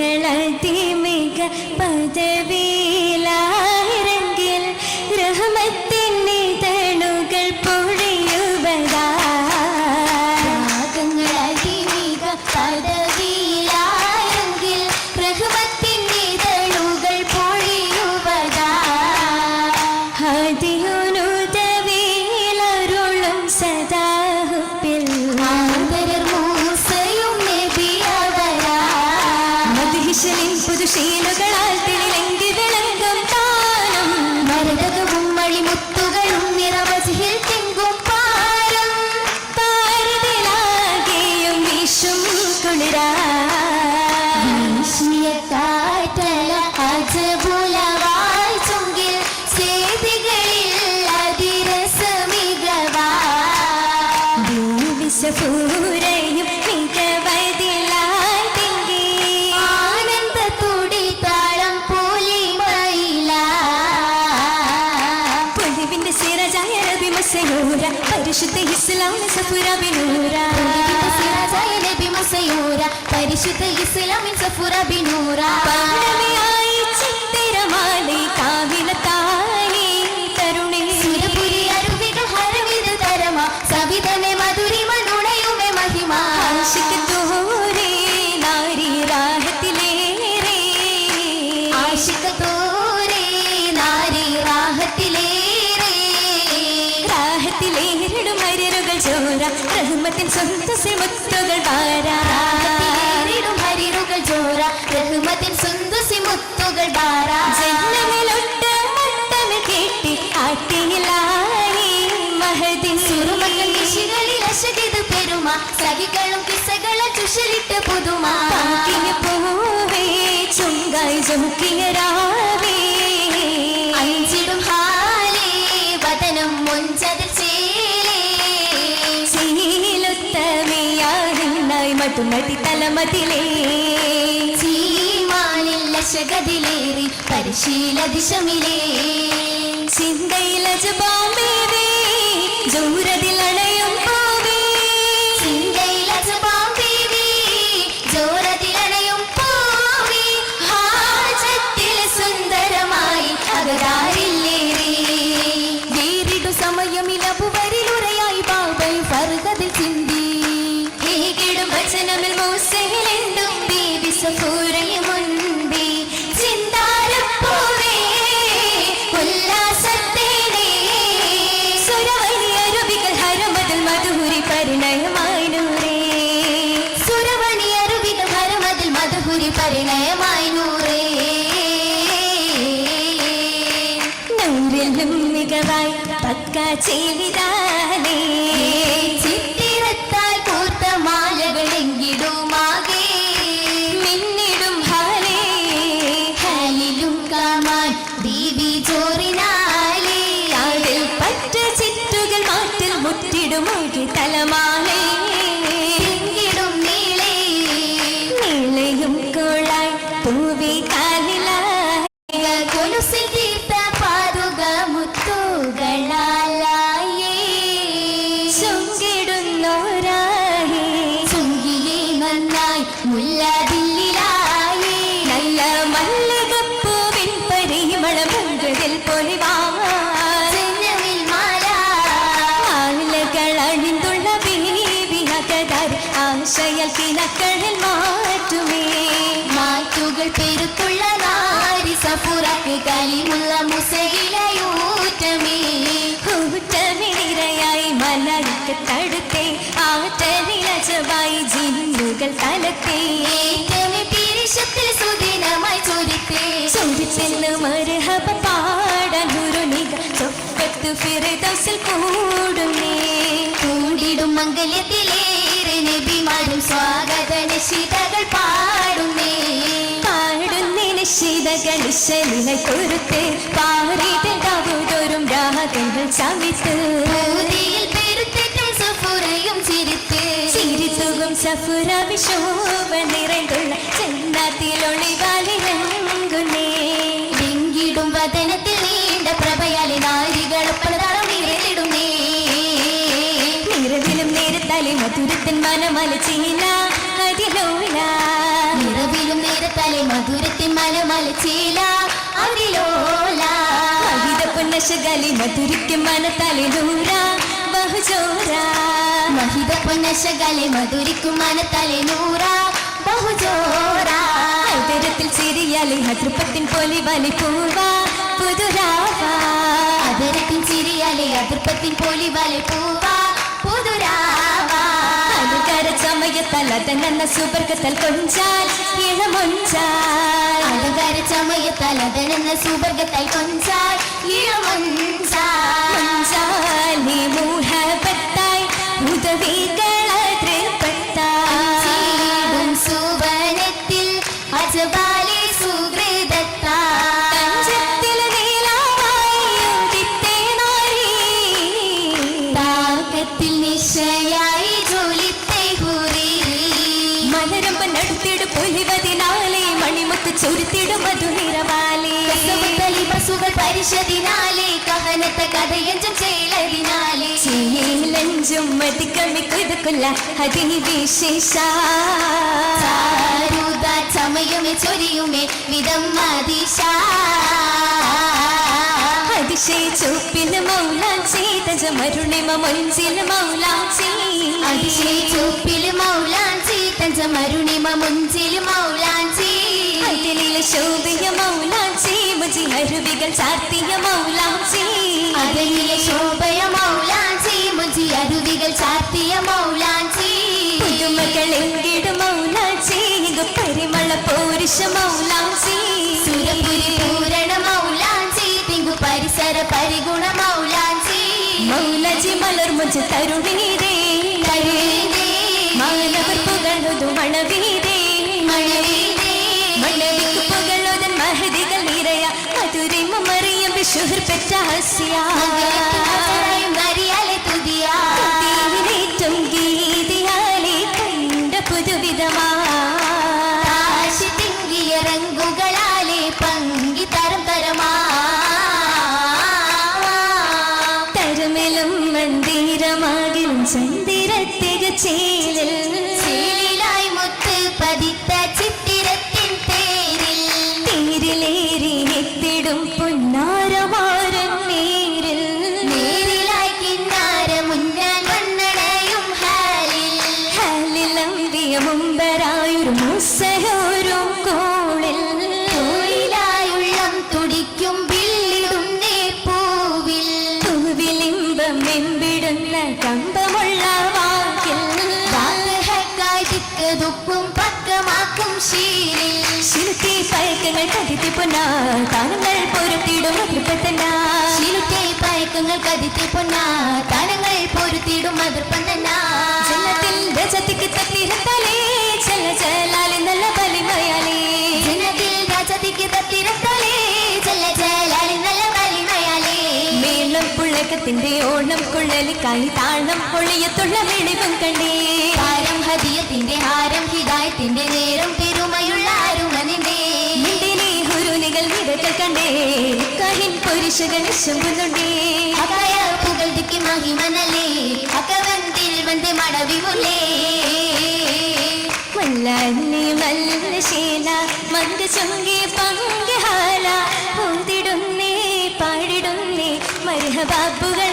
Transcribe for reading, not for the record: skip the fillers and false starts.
രാഗങ്ങളതിമിക പദവിയിലായിരങ്കിൽ റഹ്മത്തിന്നിതളുകൾ പൊഴിയുവതാ. രാഗങ്ങളതിമിക പദവിയിലായെങ്കിൽ റഹ്മത്തിന്നിതളുകൾ പൊഴിയുവതാ. ഹദിയുനുദവിയിലരുളും സദാഹുപ്പിൽ പുതുശീലുകളാൽ തിളങ്ങി വിളങ്ങും താനം മരതകവും മണിമുത്തുകളും നിറവസിൽ തിങ്കും പാരം പാരതിലാകെയും വീശും കുളിരാ കാറ്റല അജബുലവായി ചുങ്കിൽ സേതികളിൽ അതിരസമികവാ സഫൂരയും മികവതിലായി തിങ്ങി ആനന്ദത്തോടെ താളം പോലിമയില പൊലിവിന്റെ സിറജായ നബി മസയൂര പരിശുദ്ധ ഇസ്ലാം സഫുര ബിനൂര നബി മസയൂര പരിശുദ്ധ ഇസ്ലാമിൻ സഫുര ബിനൂര പൗർണമിയായി ചിത്തിരമാലി കാവിലത്തായി തരുണി സുരപുരി അരുവികൾ ഹരവിത് തരമ സവിതനെ മധുരിമ നുണയുമേ മഹിമ ആശിക്കത്തോരേ നാരി രാഹത്തിലേറെ ആശിക്കത്തോരേ നാരി റാഹത്തിലേറെ രാഹത്തിലേറിടും ഹരിരുകൾ ചോര റഹ്മത്തിൻ സ്വന്തം മുത്തുകൾ പാരാ റാഹത്തിലേറിടും ഹരിരുകൾ ചോര റഹ്മത്തിൻ സുന്ദസി മുത്തുകൾ ബാരാ ജന്നമിലൊട്ട് മുത്തമ കേട്ടി ആട്ടിയിലായി മഹദി സുറുമകൾ നിശികളിൽ അശകിത് പെരുമ സഖികളും കിസ്സകളെ ചുഷലിട്ട് പുതുമ പാക്കിയ പൂവേ ചുങ്കായി ചുക്കിയ രാവേ അഞ്ചിടും ഹാലേ വദനം മുഞ്ചതിൽ ചേലേ ചീലുത്തമയായി മധുമതി തലമതിലേ ചീമാനിൽ ലശകതിലേറി പരിശീല ദിശമിലേ ചിന്തയിലജ ബാമ്പേവേ ജൂരതിലണയും പൂവേ ചിന്തയിലജപാമ്പേവി ജോരതിലണയും പൂവി ഹാജത്തിൽ സുന്ദരമായി അകതാരില്ലേറി വേറിടു സമയമിലപുവരിലുറയായി ബാബൈ ഫർഗതിൽ ചിന്തി ഹീകിടും വചനമിൽ മൂസയിലെന്തും ബീബി സഫൂരയും മുൻപി ചിന്താരപ്പൂവേ ഉല്ലാസത്തേനേ സുരവണി അരുവികൾ ഹരമതിൽ മധുരി പരിണയമായി നൂറേ സുരവണി അരുവികൾ ഹരമതിൽ മധുഹുരി പരിണയമായി നൂറേ നൂറിലും മികവായി പക്ക ചെയ്തിതാനേ ചിത്തിരത്താൽ പൂത്ത മാലകളെങ്കിടുമാകെ മിന്നിടും ഹാലേ ഹാലിലും കാമാൻ ബീവി ചോറിനാലേ അതിൽ പറ്റ ചിറ്റുകൾ മാറ്റിൽ മുറ്റിടുമൊഴി തലമാലേ എങ്കിടും നീളേ നീളയും കോളായി പൂവി കാലിലായി കൊലുസിൽ തീർത്ത പാതുക മുത്തുകളാലായേ ചുങ്കിടുന്നോരായി ചുങ്കിയെ നന്നായി മുല്ലദില്ലിലായേ നല്ല മല്ലികപ്പൂവിൻ പരിമളമുങ്കതിൽ പൊലിവായി ചെന്നവിൽ മാല ആലകൾ അണിന്തുള്ള ബീവി അകതാർ ആശയൽ കിണക്കളിൽ മാറ്റുമേ മാറ്റുകൾ പെരുത്തുള്ള നാരി സഫുറക്ക് കലിമുള്ള മുസകിലയൂറ്റമേ കൂട്ടമിനിരയായി മലക്ക് തടുത്തേ ആറ്റനിലജവായി ജിന്നുകൾ തലത്തേ ഏറ്റമേ പിരിശത്തിൽ സുദിനമായി ചൊരിത്തേ ചൊരിച്ചെന്ന് മർഹബ പാടാൻ ഉരുണിക ചൊക്കത്ത് ഫിർദൗസിൽ കൂടുന്നേ കൂടിടും മംഗല്യത്തിലേറെ നബിമാരും സ്വാഗത നിശിതകൾ പാടുന്നേ പാടുന്നേ നിശിതകൾ നിശലിനെ കുറുത്ത് പാറിയിട്ട് കവുതോറും രാഗങ്ങൾ ചമിത്ത് പൂതിയിൽ പെരുത്തേറ്റം സഫുറയും ചിരിത്ത് ചിരിത്തുകും സഫുര വിശോഭ നിറണ്ടുള്ള ചെന്നാത്തിലൊളിവാലിറങ്ങുന്നേ ലിംഗിടും വദനത്തിൽ നീണ്ട പ്രഭയാലെ നാരികളൊപ്പതാളം നിറഞ്ഞിടുന്നേ നിറവിലും നേരത്താലെ മധുരത്തിൻ മനമല ചീല അതിലോല മധുരത്തിൻ മനമലച്ചേല അതിലോല മഹിത പൊന്നശകലി മധുരിക്കും മനത്താലെ നൂറ ബഹുജോര മഹിത പൊന്നശകലെ മധുരിക്കും മനത്തലെ നൂറ ബഹുജോര അതരത്തിൽ ചിരിയാലെ അതൃപ്പത്തിൻ പോലെ വലി പൂവ പുതുരാവ അതരത്തിൻ ചിരിയാലെ അതൃപ്പത്തിൻ പോലി വല പൂവ പുതുരാവ അതുകാര സമയത്താൽ അതനെന്ന സുബർഗത്താൽ കൊഞ്ചാൽ ഇളമൊഞ്ചാൽ അലങ്കാര ചമയത്താൽ അതനെന്ന സുവർഗത്താൽ കൊഞ്ചാൽ ഇളമൊഞ്ചാൽ മഞ്ചാലി മുഹബത്തായി ഉദവികളെ തൃപ്പത്തായി സുവനത്തിൽ അജബാലി സുഹൃദത്താൽ പഞ്ചത്തിൽ നീലമായി ഉദിത്തേ നാരി താകത്തിൽ നിശയായി ജോലിത്തെ ഹുറി മലരമ്പ നടത്തിടു പൊലിവതിനാലെ മണിമുത്ത് ചൊരുത്തിടും മധുനിരവാലേ കസവത്തലി ബസുകൾ പരിഷതിനാലെ കഹനത്തെ കഥയഞ്ചും ചേലതിനാലെ ചേലഞ്ചും മതിക്കമ്മി കൊതുക്കുള്ള അതി വിശേഷ ചാരുത ചമയുമേ ചൊരിയുമേ വിധം മതിശ അതിശയ ചുപ്പിൽ മൗലാഞ്ചി തജമരുണിമ മൊഞ്ചിൽ മൗലാഞ്ചി അതിശയ ചുപ്പിൽ മൗലാഞ്ചി തഞ്ചമരുണിമ മുഞ്ചിൽ മൗലാഞ്ചി അതിലില ശോഭയ മൗലാഞ്ചി മുജി അരുവികൾ ചാർത്തിയ മൗലാഞ്ചി അതിലെ ശോഭയ മൗലാഞ്ചി മുജി അരുവികൾ ചാർത്തിയ മൗലാഞ്ചി പുതുമകളെങ്കിടും മൗലാഞ്ചി പരിമള പൗരുഷ മൗലാഞ്ചി സുരപുരി പൂരണ മൗലാഞ്ചി തിങ്കു പരിസര പരിഗുണ മൗലാഞ്ചി മൗലജി മലർ മുജ തരുണീരേ കരുതേ മാനവർ പുകഴുതു മണവീരേ മണവീരേ മണവിക്ക് പുകളുതൻ മഹദികൾ നിറയ മധുരിമ മറിയം വിശുഹർ പെറ്റ ഹസ്യ നരിയാലെ തുതിയാ തീവിനേറ്റം ഗീതിയാലെ കണ്ട പുതുവിധമാ ആശി തിങ്കിയ റങ്കുകളാലെ പങ്കി തരം തരമാ തരമിലും മന്ദിരമാകിലും ചന്ദിരത്തിക ചേലിൽ ചേലിലായി മുത്ത് പതിത്ത ചിത്തിരത്തിൻ തേരിൽ തേരിലേറി എത്തിടും പൊന്നാരമാരൻ നേരിൽ നേരിലായി കിന്നാര മുന്നാൻ വണ്ണടയും ഹാലിൽ ഹാലിലമ്പിയ മുമ്പരായൊരു മൂസയോരും കോളിൽ തോളിലായുള്ളം തുടിക്കും ബില്ലിടും പൂവിൽ പൂവിലിമ്പം എമ്പിടുന്ന കമ്പമുള്ള വാക്കിൽ വാഹക്കായി ദിക്ക് ദുഃഖും പക്കമാക്കും ശീലിൽ ശിലുത്തി പയക്കങ്ങൾ കതിത്തി പൊന്നാ താനങ്ങൾ പൊരുത്തിടും മധുരപ്പത്തന്ന ശീലുത്തെ പയക്കങ്ങൾ കതിത്തി പൊന്നാ താനങ്ങൾ പൊരുത്തിടും മധുർപ്പന്ന ജനത്തിൽ രജത്തിക്ക് തത്തിരത്താലേ ചെല്ല ചെല്ലാലെ നല്ല ബലിമയാലേ ജനത്തിൽ രാജതിക്ക് തത്തിരത്താലേ ചെല്ല ചേലാലി നല്ല വലിമയാലേ മേളം പുള്ളക്കത്തിന്റെ ഓണം കുഴലിക്കായി താളം പൊളിയത്തുള്ള വെളിവും കണ്ടേ താരം ഹദിയത്തിന്റെ ഹാരം ഹിദായത്തിന്റെ നേരം പെരുമയുള്ള അരുമനിന്റെ നിന്റെ ഹുരുനികൾ നിരകൾ കണ്ടേ കഹിൻ പുരുഷകൾ ശമ്പുന്നുണ്ടേ അകായ പുകഴ്ത്തിക്ക് മഹിമനല്ലേ അക്കവന്തിൽ വന്ന് മടവിമുല്ലേ മല്ലി മല്ല ശീല മന്ദ ചുങ്കി പങ്കി ഹാല ഓതിടുന്നേ പാടിടുന്നേ മരഹബാബുകൾ